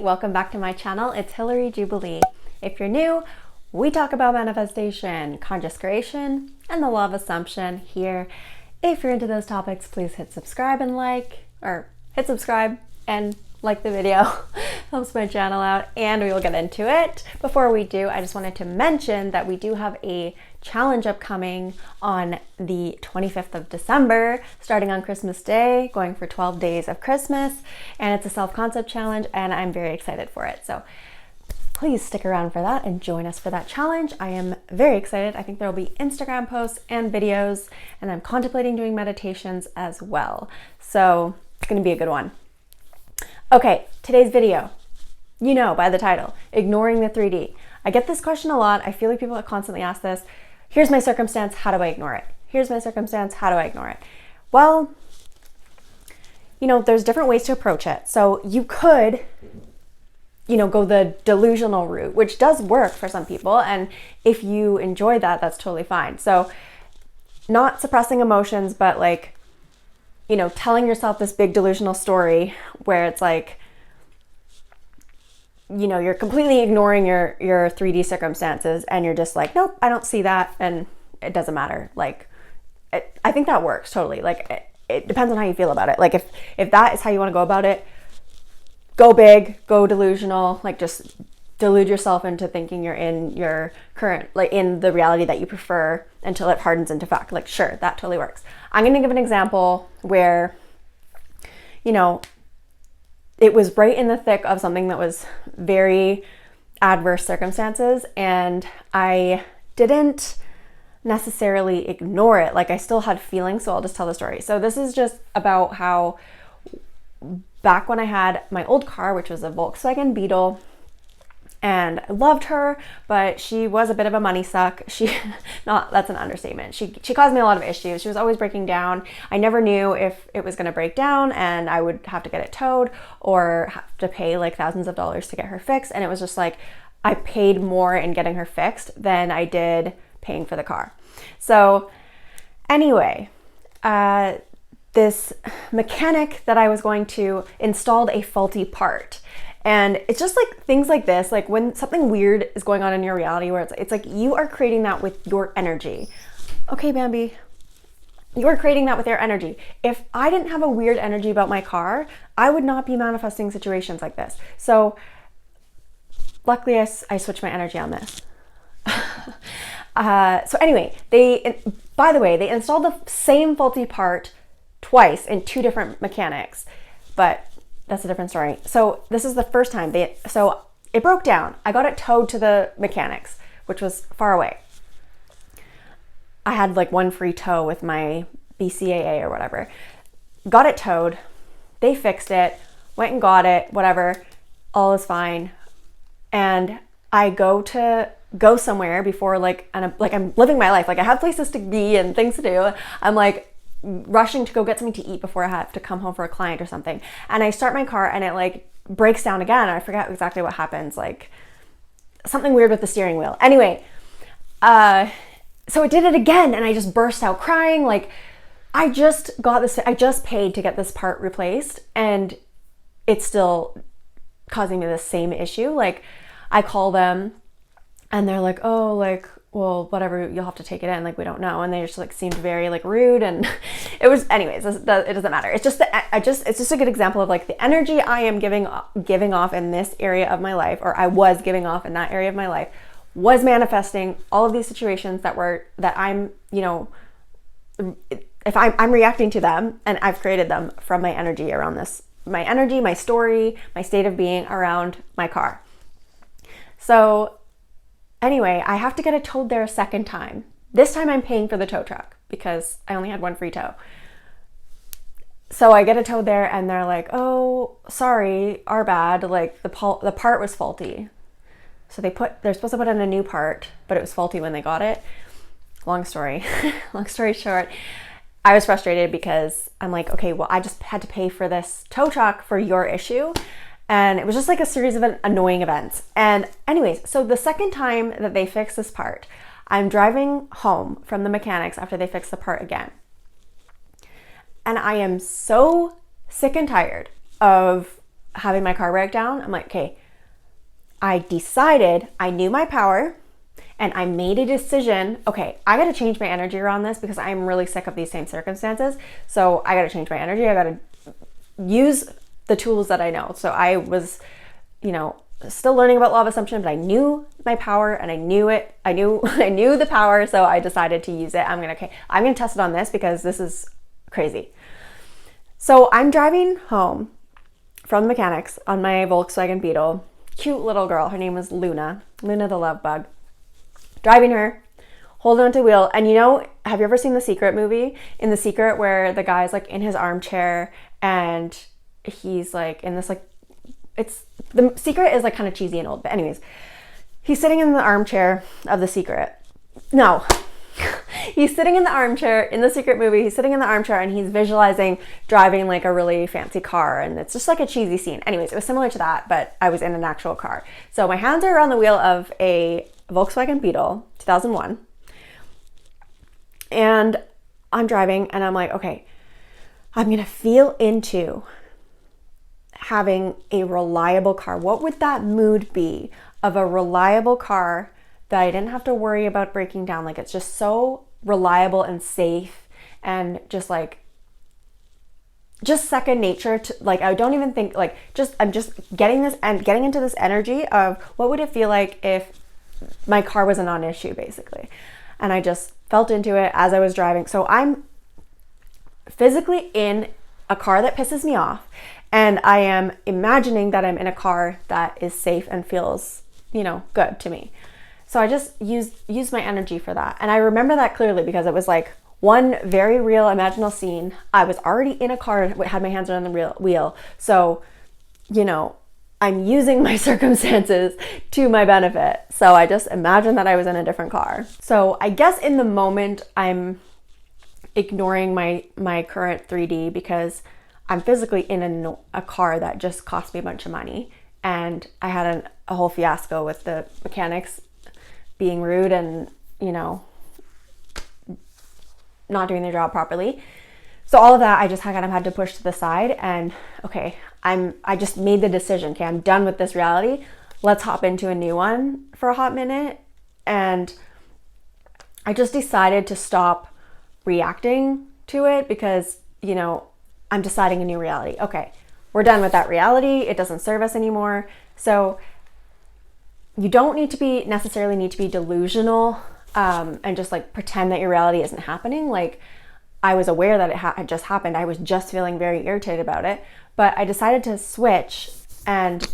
welcome back to my channel. It's Hillary Jubilee. If you're new, we talk about manifestation, conscious creation, and the law of assumption here. If you're into those topics, please hit subscribe and hit subscribe and like the video. Helps my channel out, and we will get into it. Before we do, I just wanted to mention that we do have a challenge upcoming on the 25th of December, starting on Christmas Day, going for 12 days of Christmas, and it's a self-concept challenge, and I'm very excited for it. So please stick around for that and join us for that challenge. I am very excited. I think there will be Instagram posts and videos, and I'm contemplating doing meditations as well. So it's going to be a good one. Okay, today's video, you know by the title, ignoring the 3D. I get this question a lot. I feel like people constantly ask this. Here's my circumstance, how do I ignore it? Here's my circumstance, how do I ignore it? Well, there's different ways to approach it. So you could, go the delusional route, which does work for some people. And if you enjoy that, that's totally fine. So not suppressing emotions, but telling yourself this big delusional story where it's like, you're completely ignoring your 3D circumstances and you're just like, nope, I don't see that and it doesn't matter. I think that works totally. It depends on how you feel about it. If that is how you want to go about it, go big, go delusional, just delude yourself into thinking you're in your current, in the reality that you prefer until it hardens into fact. Sure, that totally works. I'm going to give an example where, it was right in the thick of something that was very adverse circumstances, and I didn't necessarily ignore it. I still had feelings, so I'll just tell the story. So this is just about how back when I had my old car, which was a Volkswagen Beetle, and I loved her, but she was a bit of a money suck. That's an understatement. She caused me a lot of issues. She was always breaking down. I never knew if it was gonna break down and I would have to get it towed or have to pay thousands of dollars to get her fixed. And it was just I paid more in getting her fixed than I did paying for the car. So anyway, this mechanic that I was going to installed a faulty part. And it's just things like this, when something weird is going on in your reality where it's like you are creating that with your energy. Okay, Bambi, you are creating that with your energy. If I didn't have a weird energy about my car, I would not be manifesting situations like this. So luckily I switched my energy on this. So anyway, by the way, they installed the same faulty part twice in two different mechanics, but that's a different story. So this is the first time so it broke down. I got it towed to the mechanics, which was far away. I had one free tow with my BCAA or whatever. Got it towed. They fixed it, went and got it, whatever. All is fine. And I go somewhere before and I'm living my life. I have places to be and things to do. I'm rushing to go get something to eat before I have to come home for a client or something. And I start my car and it breaks down again. I forget exactly what happens, something weird with the steering wheel. Anyway, so it did it again and I just burst out crying. I just paid to get this part replaced and it's still causing me the same issue. I call them and they're like, oh, well, whatever, you'll have to take it in. We don't know. And they just seemed very rude. And it was, anyways, it doesn't matter. It's just it's just a good example of the energy I am giving off in this area of my life, or I was giving off in that area of my life, was manifesting all of these situations that I'm, if I'm reacting to them and I've created them from my energy around this, my energy, my story, my state of being around my car. So anyway, I have to get it towed there a second time. This time I'm paying for the tow truck because I only had one free tow. So I get it towed there and they're like, oh, sorry, our bad. The part was faulty. So they're supposed to put in a new part, but it was faulty when they got it. Long story short, I was frustrated because I'm okay, well, I just had to pay for this tow truck for your issue. And it was just a series of annoying events. And anyways, so the second time that they fixed this part, I'm driving home from the mechanics after they fixed the part again. And I am so sick and tired of having my car break down, I'm like, okay, I decided, I knew my power, and I made a decision, okay, I got to change my energy around this because I'm really sick of these same circumstances. So I got to change my energy. I got to use the tools that I know. So I was, still learning about law of assumption, but I knew my power and I knew it. I knew the power. So I decided to use it. I'm going to test it on this because this is crazy. So I'm driving home from the mechanics on my Volkswagen Beetle. Cute little girl. Her name was Luna the love bug. Driving her, holding onto the wheel. And have you ever seen The Secret movie? In The Secret, where the guy's like in his armchair and he's like in this The Secret is like kind of cheesy and old. But anyways, he's sitting in the armchair of The Secret. No. He's sitting in the armchair in The Secret movie. He's sitting in the armchair and he's visualizing driving like a really fancy car. And it's just like a cheesy scene. Anyways, it was similar to that, but I was in an actual car. So my hands are on the wheel of a Volkswagen Beetle, 2001. And I'm driving and I'm like, okay, I'm going to feel into having a reliable car. What would that mood be of a reliable car that I didn't have to worry about breaking down? Like, it's just so reliable and safe and just second nature to, like, I don't even think, like, I'm just getting into this energy of what would it feel like if my car was a non-issue, basically. And I just felt into it as I was driving. So I'm physically in a car that pisses me off, and I am imagining that I'm in a car that is safe and feels, good to me. So I just used my energy for that. And I remember that clearly because it was like one very real imaginal scene. I was already in a car, had my hands on the wheel. So, I'm using my circumstances to my benefit. So I just imagined that I was in a different car. So I guess in the moment I'm ignoring my current 3D because I'm physically in a car that just cost me a bunch of money. And I had a whole fiasco with the mechanics being rude and, not doing their job properly. So all of that, I just kind of had to push to the side and, okay, I just made the decision. Okay, I'm done with this reality. Let's hop into a new one for a hot minute. And I just decided to stop reacting to it because, I'm deciding a new reality. Okay, we're done with that reality. It doesn't serve us anymore. So you don't necessarily need to be delusional and just like pretend that your reality isn't happening. Like, I was aware that it had just happened. I was just feeling very irritated about it, but I decided to switch and,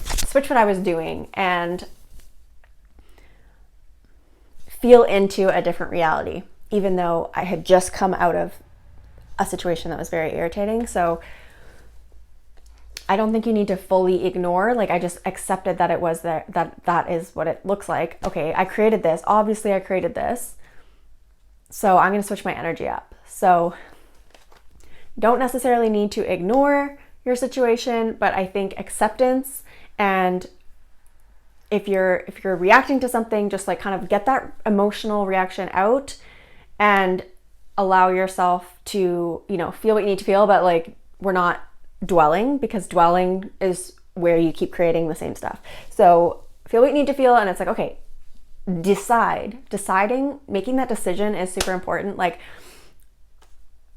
switch what I was doing and feel into a different reality, even though I had just come out of a situation that was very irritating. So I don't think you need to fully ignore. Like, I just accepted that it was there, that is what it looks like. Okay, I created this. Obviously, I created this. So I'm going to switch my energy up. So don't necessarily need to ignore your situation, but I think acceptance, and if you're reacting to something, just like kind of get that emotional reaction out and allow yourself to, feel what you need to feel, but like, we're not dwelling, because dwelling is where you keep creating the same stuff. So feel what you need to feel, and it's like, okay, deciding, making that decision is super important. Like,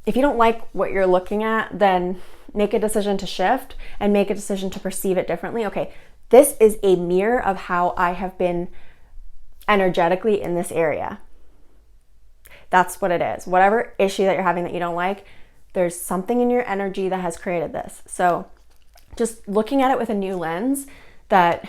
if you don't like what you're looking at, then make a decision to shift and make a decision to perceive it differently. Okay, this is a mirror of how I have been energetically in this area. That's what it is. Whatever issue that you're having that you don't like, there's something in your energy that has created this. So just looking at it with a new lens that,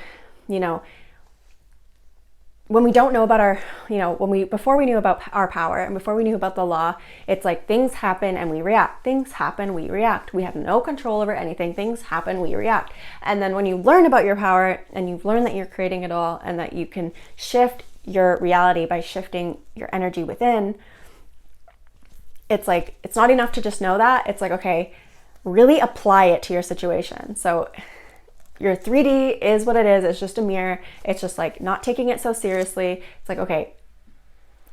when we don't know about our, before we knew about our power and before we knew about the law, it's like things happen and we react. Things happen, we react. We have no control over anything. Things happen, we react. And then when you learn about your power and you've learned that you're creating it all and that you can shift your reality by shifting your energy within, it's like, it's not enough to just know that. It's like, okay, really apply it to your situation. So your 3D is what it is. It's just a mirror. It's just like not taking it so seriously. It's like, okay,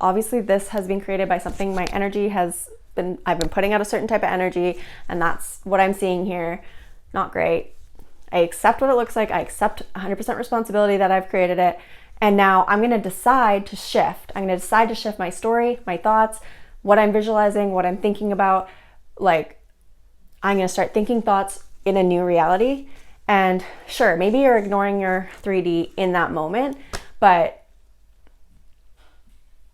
obviously this has been created by something. My energy I've been putting out a certain type of energy, and that's what I'm seeing here. not great. I accept what it looks like. I accept 100% responsibility that I've created it. And now I'm going to decide to shift. I'm going to decide to shift my story, my thoughts, what I'm visualizing, what I'm thinking about. Like, I'm going to start thinking thoughts in a new reality. And sure, maybe you're ignoring your 3D in that moment, but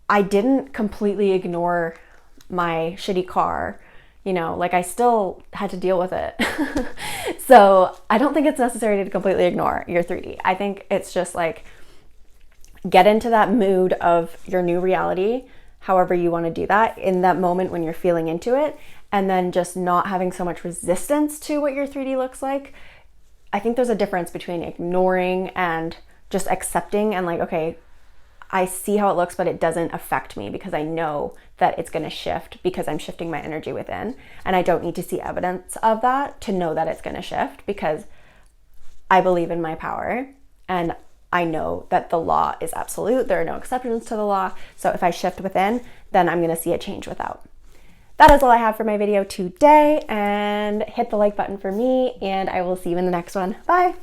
I didn't completely ignore my shitty car. You know, like, I still had to deal with it. So I don't think it's necessary to completely ignore your 3D. I think it's just like, get into that mood of your new reality, however you want to do that in that moment when you're feeling into it, and then just not having so much resistance to what your 3D looks like. I think there's a difference between ignoring and just accepting and like, okay, I see how it looks, but it doesn't affect me because I know that it's going to shift because I'm shifting my energy within. And I don't need to see evidence of that to know that it's going to shift, because I believe in my power and I know that the law is absolute. There are no exceptions to the law. So if I shift within, then I'm going to see a change without. That is all I have for my video today, and hit the like button for me, and I will see you in the next one. Bye.